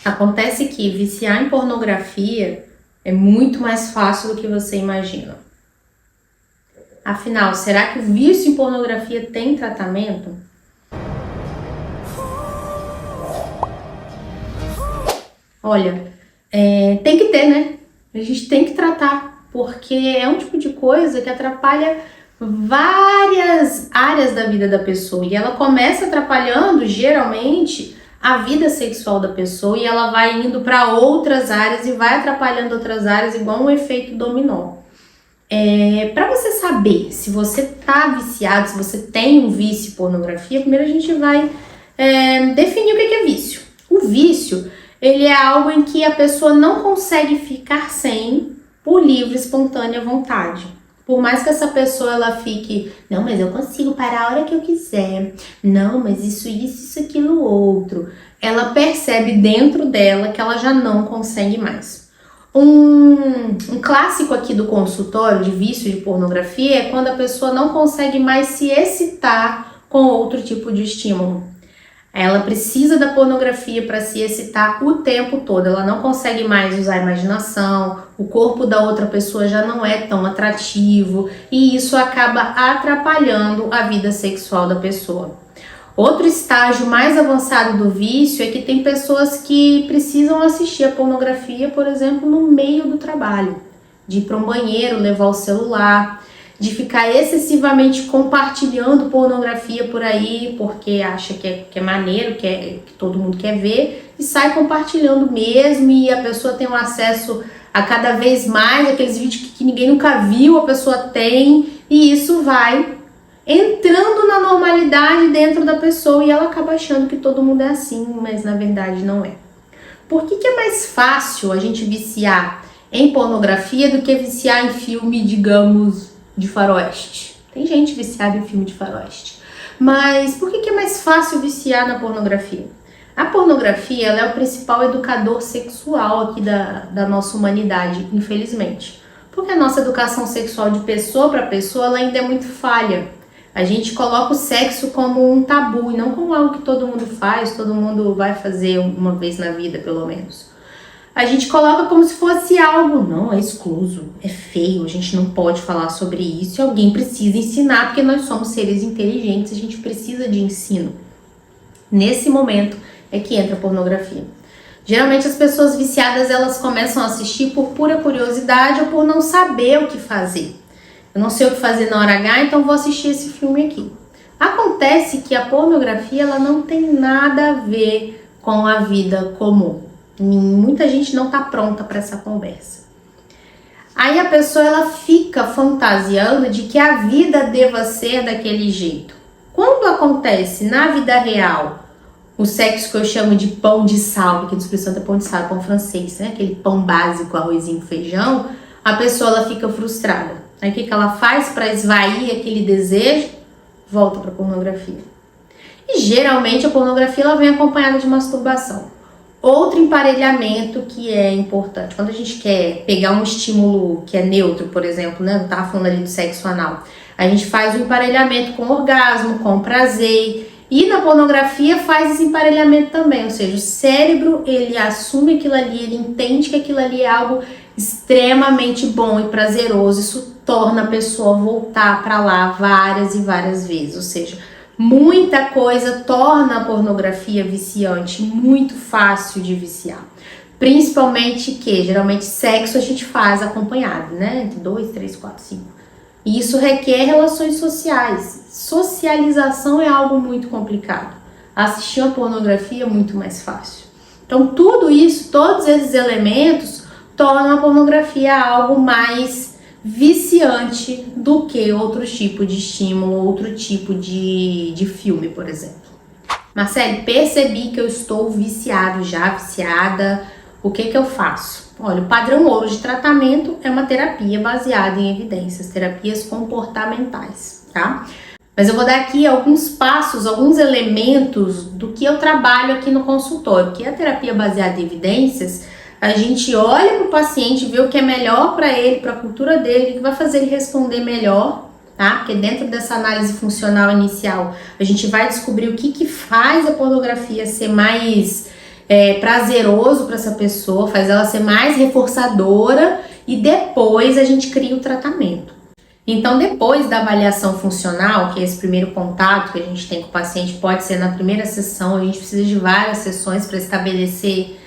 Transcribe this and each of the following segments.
Acontece que viciar em pornografia é muito mais fácil do que você imagina. Afinal, será que o vício em pornografia tem tratamento? Olha, tem que ter, né? A gente tem que tratar, porque é um tipo de coisa que atrapalha várias áreas da vida da pessoa. E ela começa atrapalhando, geralmente, a vida sexual da pessoa e ela vai indo para outras áreas e vai atrapalhando outras áreas, igual um efeito dominó. Para você saber se você tá viciado, se você tem um vício em pornografia, primeiro a gente vai definir o que é vício. O vício, ele é algo em que a pessoa não consegue ficar sem por livre, espontânea vontade. Por mais que essa pessoa ela fique, não, mas eu consigo parar a hora que eu quiser, não, mas isso, aquilo, outro. Ela percebe dentro dela que ela já não consegue mais. Um clássico aqui do consultório de vício de pornografia é quando a pessoa não consegue mais se excitar com outro tipo de estímulo. Ela precisa da pornografia para se excitar o tempo todo. Ela não consegue mais usar a imaginação, o corpo da outra pessoa já não é tão atrativo e isso acaba atrapalhando a vida sexual da pessoa. Outro estágio mais avançado do vício é que tem pessoas que precisam assistir a pornografia, por exemplo, no meio do trabalho, de ir para um banheiro, levar o celular, de ficar excessivamente compartilhando pornografia por aí, porque acha que é maneiro, que todo mundo quer ver, e sai compartilhando mesmo, e a pessoa tem um acesso a cada vez mais, aqueles vídeos que ninguém nunca viu, a pessoa tem, e isso vai entrando na normalidade dentro da pessoa, e ela acaba achando que todo mundo é assim, mas na verdade não é. Por que é mais fácil a gente viciar em pornografia do que viciar em filme, digamos, de faroeste? Tem gente viciada em filme de faroeste. Mas por que é mais fácil viciar na pornografia? A pornografia ela é o principal educador sexual aqui da nossa humanidade, infelizmente. Porque a nossa educação sexual de pessoa para pessoa ela ainda é muito falha. A gente coloca o sexo como um tabu e não como algo que todo mundo faz, todo mundo vai fazer uma vez na vida, pelo menos. A gente coloca como se fosse algo, não, é excluso, é feio, a gente não pode falar sobre isso e alguém precisa ensinar, porque nós somos seres inteligentes, a gente precisa de ensino. Nesse momento é que entra a pornografia. Geralmente as pessoas viciadas, elas começam a assistir por pura curiosidade ou por não saber o que fazer. Eu não sei o que fazer na hora H, então vou assistir esse filme aqui. Acontece que a pornografia ela não tem nada a ver com a vida comum. Muita gente não está pronta para essa conversa. Aí a pessoa ela fica fantasiando de que a vida deva ser daquele jeito. Quando acontece na vida real o sexo que eu chamo de pão de sal, porque a expressão é pão de sal, pão francês, né? Aquele pão básico, arrozinho, feijão, a pessoa ela fica frustrada. Aí o que ela faz para esvair aquele desejo? Volta para a pornografia. E geralmente a pornografia ela vem acompanhada de masturbação. Outro emparelhamento que é importante, quando a gente quer pegar um estímulo que é neutro, por exemplo, né? Eu tava falando ali do sexo anal, a gente faz o emparelhamento com orgasmo, com prazer, e na pornografia faz esse emparelhamento também, ou seja, o cérebro ele assume aquilo ali, ele entende que aquilo ali é algo extremamente bom e prazeroso, isso torna a pessoa voltar para lá várias e várias vezes, ou seja, muita coisa torna a pornografia viciante, muito fácil de viciar. Principalmente que, geralmente, sexo a gente faz acompanhado, né? Entre 2, 3, 4, 5. E isso requer relações sociais. Socialização é algo muito complicado. Assistir a pornografia é muito mais fácil. Então, tudo isso, todos esses elementos, tornam a pornografia algo mais viciante do que outro tipo de estímulo, outro tipo de filme, por exemplo. Marcele, percebi que eu estou viciado já, viciada. O que eu faço? Olha, o padrão ouro de tratamento é uma terapia baseada em evidências, terapias comportamentais, tá? Mas eu vou dar aqui alguns passos, alguns elementos do que eu trabalho aqui no consultório, que é a terapia baseada em evidências. A gente olha para o paciente, vê o que é melhor para ele, para a cultura dele, o que vai fazer ele responder melhor, tá? Porque dentro dessa análise funcional inicial, a gente vai descobrir o que faz a pornografia ser mais prazeroso para essa pessoa, faz ela ser mais reforçadora e depois a gente cria o tratamento. Então, depois da avaliação funcional, que é esse primeiro contato que a gente tem com o paciente, pode ser na primeira sessão, a gente precisa de várias sessões para estabelecer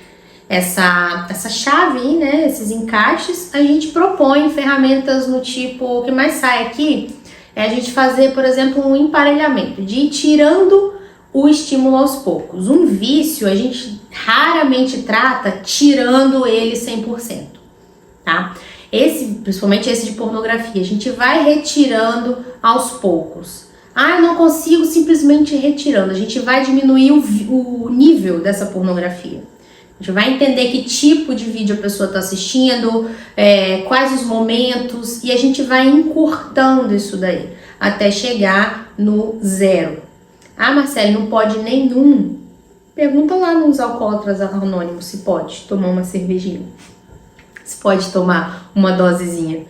essa chave aí, né, esses encaixes. A gente propõe ferramentas no tipo, o que mais sai aqui é a gente fazer, por exemplo, um emparelhamento, de ir tirando o estímulo aos poucos. Um vício a gente raramente trata tirando ele 100%, tá? Principalmente esse de pornografia, a gente vai retirando aos poucos. Eu não consigo simplesmente ir retirando, a gente vai diminuir o nível dessa pornografia. A gente vai entender que tipo de vídeo a pessoa está assistindo, quais os momentos, e a gente vai encurtando isso daí, até chegar no 0. Marcele, não pode nenhum? Pergunta lá nos Alcoólatras Anônimos se pode tomar uma cervejinha. Se pode tomar uma dosezinha.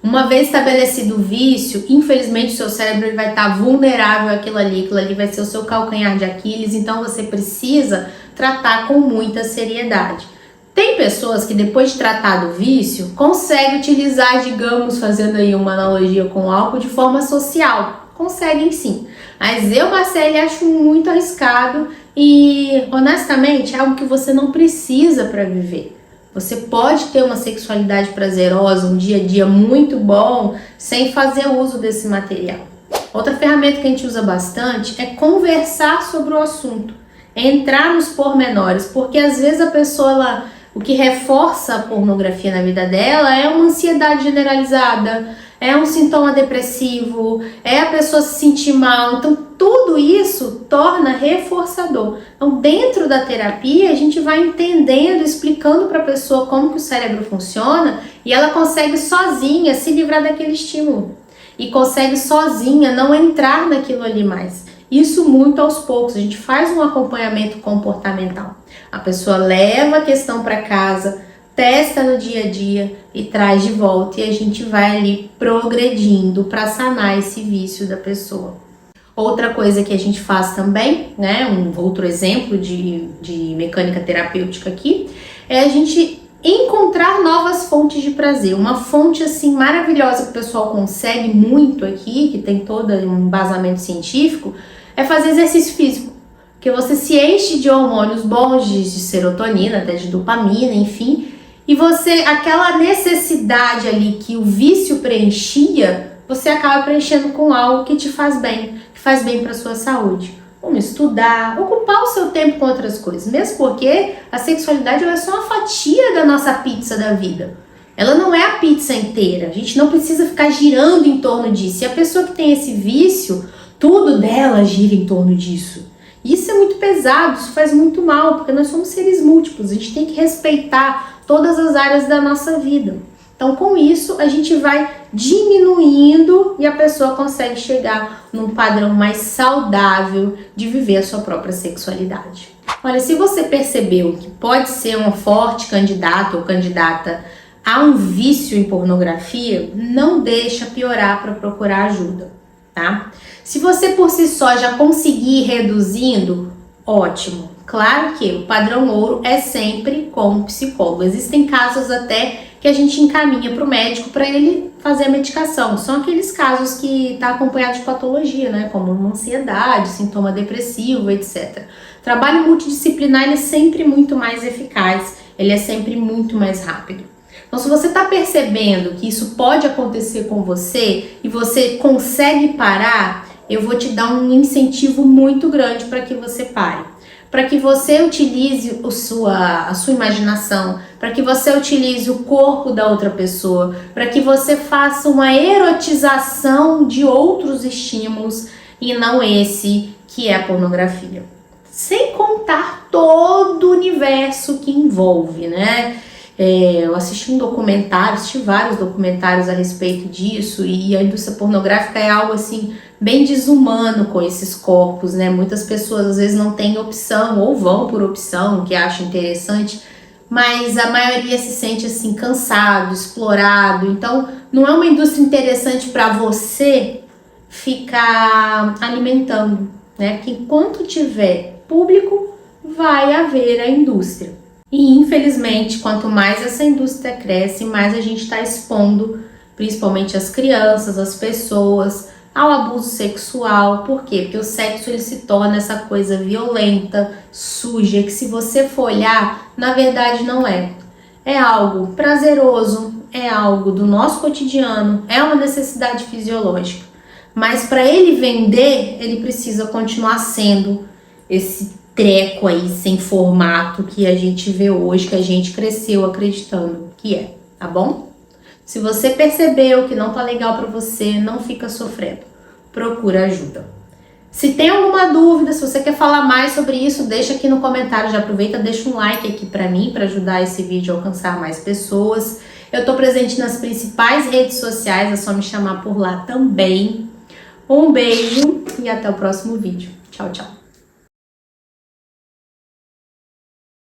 Uma vez estabelecido o vício, infelizmente o seu cérebro vai estar vulnerável àquilo ali vai ser o seu calcanhar de Aquiles, então você precisa tratar com muita seriedade. Tem pessoas que depois de tratar do vício, conseguem utilizar, digamos, fazendo aí uma analogia com o álcool, de forma social. Conseguem sim. Mas eu, Marcele, acho muito arriscado e, honestamente, é algo que você não precisa para viver. Você pode ter uma sexualidade prazerosa, um dia a dia muito bom, sem fazer uso desse material. Outra ferramenta que a gente usa bastante é conversar sobre o assunto, entrar nos pormenores, porque às vezes a pessoa, o que reforça a pornografia na vida dela é uma ansiedade generalizada, é um sintoma depressivo, é a pessoa se sentir mal. Então, tudo isso torna reforçador. Então, dentro da terapia, a gente vai entendendo, explicando para a pessoa como que o cérebro funciona e ela consegue sozinha se livrar daquele estímulo. E consegue sozinha não entrar naquilo ali mais. Isso muito aos poucos. A gente faz um acompanhamento comportamental. A pessoa leva a questão para casa, testa no dia a dia e traz de volta, e a gente vai ali progredindo para sanar esse vício da pessoa. Outra coisa que a gente faz também, né, um outro exemplo de mecânica terapêutica aqui, é a gente encontrar novas fontes de prazer. Uma fonte assim maravilhosa que o pessoal consegue muito aqui, que tem todo um embasamento científico, é fazer exercício físico. Porque você se enche de hormônios bons, de serotonina, até de dopamina, enfim, e você, aquela necessidade ali que o vício preenchia, você acaba preenchendo com algo que te faz bem, que faz bem para sua saúde. Como estudar, ocupar o seu tempo com outras coisas, mesmo porque a sexualidade é só uma fatia da nossa pizza da vida. Ela não é a pizza inteira, a gente não precisa ficar girando em torno disso. E a pessoa que tem esse vício, tudo dela gira em torno disso. Isso é muito pesado, isso faz muito mal, porque nós somos seres múltiplos, a gente tem que respeitar todas as áreas da nossa vida. Então, com isso, a gente vai diminuindo e a pessoa consegue chegar num padrão mais saudável de viver a sua própria sexualidade. Olha, se você percebeu que pode ser uma forte candidata ou candidata a um vício em pornografia, não deixa piorar para procurar ajuda, tá? Se você por si só já conseguir ir reduzindo, ótimo. Claro que o padrão ouro é sempre com o psicólogo. Existem casos até que a gente encaminha para o médico para ele fazer a medicação. São aqueles casos que está acompanhado de patologia, né? Como uma ansiedade, sintoma depressivo, etc. O trabalho multidisciplinar ele é sempre muito mais eficaz, ele é sempre muito mais rápido. Então, se você está percebendo que isso pode acontecer com você e você consegue parar, eu vou te dar um incentivo muito grande para que você pare. Para que você utilize a sua imaginação, para que você utilize o corpo da outra pessoa, para que você faça uma erotização de outros estímulos e não esse que é a pornografia. Sem contar todo o universo que envolve, né? Eu assisti vários documentários a respeito disso, e a indústria pornográfica é algo assim bem desumano com esses corpos, né? Muitas pessoas às vezes não têm opção ou vão por opção, que acham interessante, mas a maioria se sente assim cansado, explorado. Então não é uma indústria interessante para você ficar alimentando, né? Porque enquanto tiver público, vai haver a indústria. E infelizmente, quanto mais essa indústria cresce, mais a gente está expondo, principalmente as crianças, as pessoas, ao abuso sexual. Por quê? Porque o sexo ele se torna essa coisa violenta, suja, que se você for olhar, na verdade não é. É algo prazeroso, é algo do nosso cotidiano, é uma necessidade fisiológica. Mas para ele vender, ele precisa continuar sendo esse treco aí sem formato que a gente vê hoje, que a gente cresceu acreditando que é, tá bom? Se você percebeu que não tá legal para você, não fica sofrendo. Procura ajuda. Se tem alguma dúvida, se você quer falar mais sobre isso, deixa aqui no comentário. Já aproveita, deixa um like aqui para mim, para ajudar esse vídeo a alcançar mais pessoas. Eu tô presente nas principais redes sociais, é só me chamar por lá também. Um beijo e até o próximo vídeo. Tchau, tchau.